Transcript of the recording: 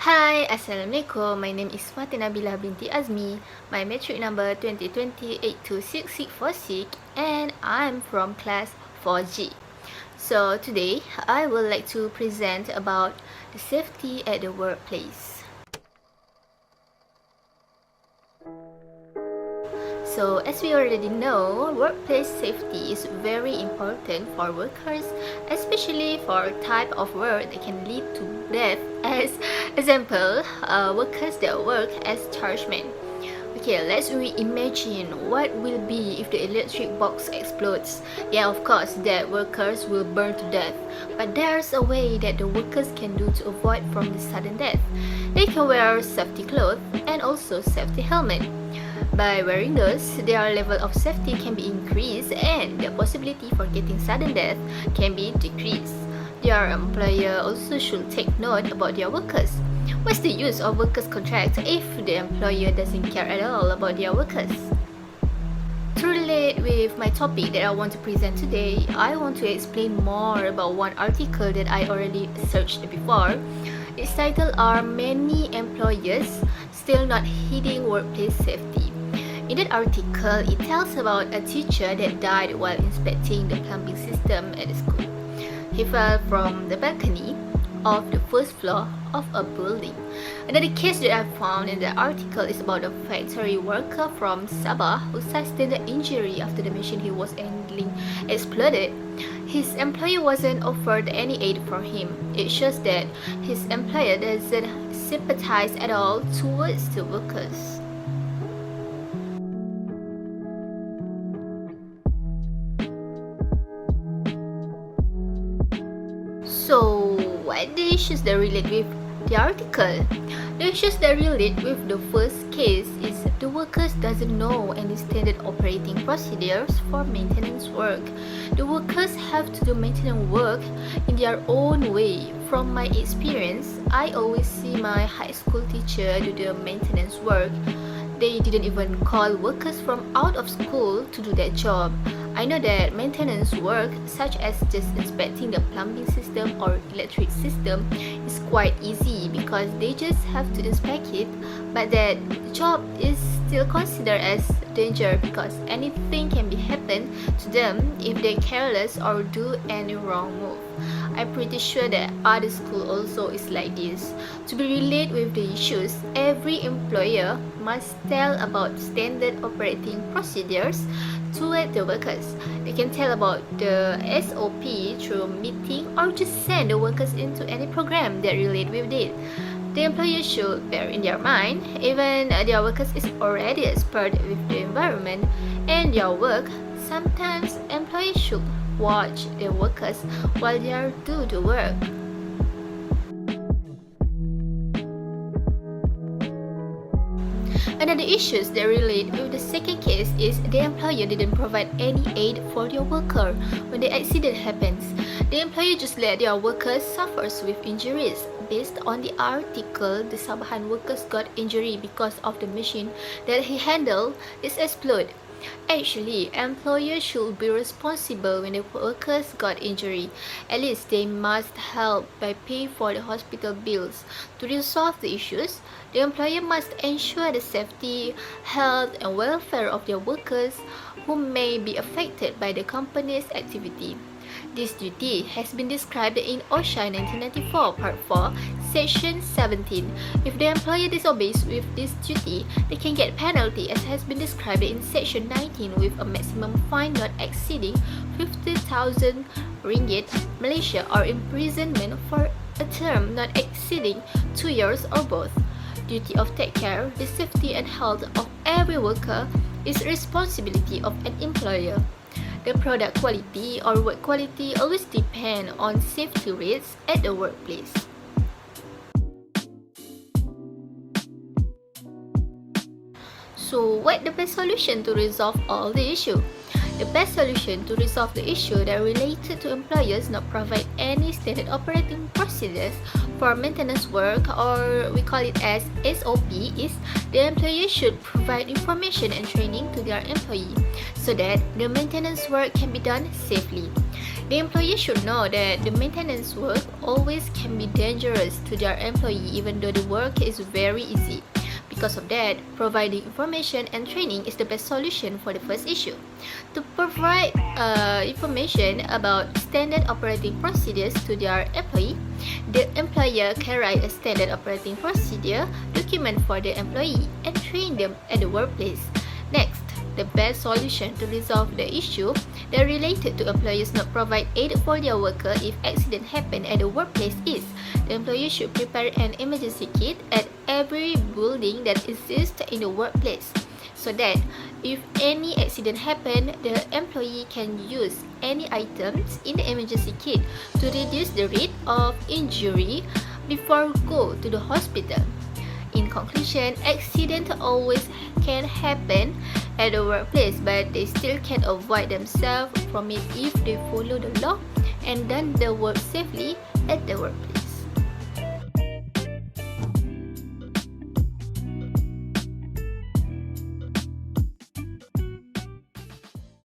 Hi, Assalamualaikum. My name is Fatina Bila binti Azmi. My metric number 2020-826646 and I'm from class 4G. So today, I would like to present about the safety at the workplace. So as we already know, workplace safety is very important for workers, especially for type of work that can lead to death. As example, workers that work as chargemen. Okay, let's imagine what will be if the electric box explodes. Yeah, of course, that workers will burn to death. But there's a way that the workers can do to avoid from the sudden death. They can wear safety clothes and also safety helmet. By wearing those, their level of safety can be increased and the possibility for getting sudden death can be decreased. Their employer also should take note about their workers. What's the use of workers' contract if the employer doesn't care at all about their workers? To relate with my topic that I want to present today, I want to explain more about one article that I already searched before. Its title are Many Employers Still Not Heeding Workplace Safety. In that article, it tells about a teacher that died while inspecting the plumbing system at the school. He fell from the balcony of the first floor of a building. Another case that I found in the article is about a factory worker from Sabah who sustained an injury after the machine he was handling exploded. His employer wasn't offered any aid for him. It shows that his employer doesn't sympathize at all towards the workers. So, what are the issues that relate with the article? The issues that relate with the first case is the workers doesn't know any standard operating procedures for maintenance work. The workers have to do maintenance work in their own way. From my experience, I always see my high school teacher do the maintenance work. They didn't even call workers from out of school to do that job. I know that maintenance work, such as just inspecting the plumbing system or electric system, is quite easy because they just have to inspect it, but that job is still considered as danger because anything can be happen to them if they careless or do any wrong move. I'm pretty sure that other school also is like this. To be related with the issues, every employer must tell about standard operating procedures toward the workers. They can tell about the SOP through meeting or just send the workers into any program that relate with it. The employer should bear in their mind, even their workers is already expert with the environment and their work. Sometimes employees should watch their workers while they are do the work. Another issue that relate with the second case is the employer didn't provide any aid for their worker when the accident happens. The employer just let their workers suffer with injuries. Based on the article, the Sabahan workers got injury because of the machine that he handled is exploded. Actually, employers should be responsible when the workers got injury. At least they must help by paying for the hospital bills. To resolve the issues, the employer must ensure the safety, health, and welfare of their workers who may be affected by the company's activity. This duty has been described in OSHA 1994 Part 4, Section 17. If the employer disobeys with this duty, they can get penalty as has been described in Section 19 with a maximum fine not exceeding 50,000 ringgit Malaysia or imprisonment for a term not exceeding 2 years or both. Duty of take care, the safety and health of every worker is responsibility of an employer. The product quality or work quality always depend on safety rates at the workplace. So, what the best solution to resolve all the issue? The best solution to resolve the issue that related to employers not provide any standard operating procedures for maintenance work, or we call it as SOP, is the employer should provide information and training to their employee so that the maintenance work can be done safely. The employee should know that the maintenance work always can be dangerous to their employee even though the work is very easy. Because of that, providing information and training is the best solution for the first issue. To provide information about standard operating procedures to their employee, the employer can write a standard operating procedure document for the employee and train them at the workplace. Next, the best solution to resolve the issue that related to employers not provide aid for their worker if accident happen at the workplace is the employer should prepare an emergency kit at every building that exists in the workplace so that if any accident happen, the employee can use any items in the emergency kit to reduce the rate of injury before go to the hospital. In conclusion, accidents always can happen at the workplace, but they still can avoid themselves from it if they follow the law and done the work safely at the workplace.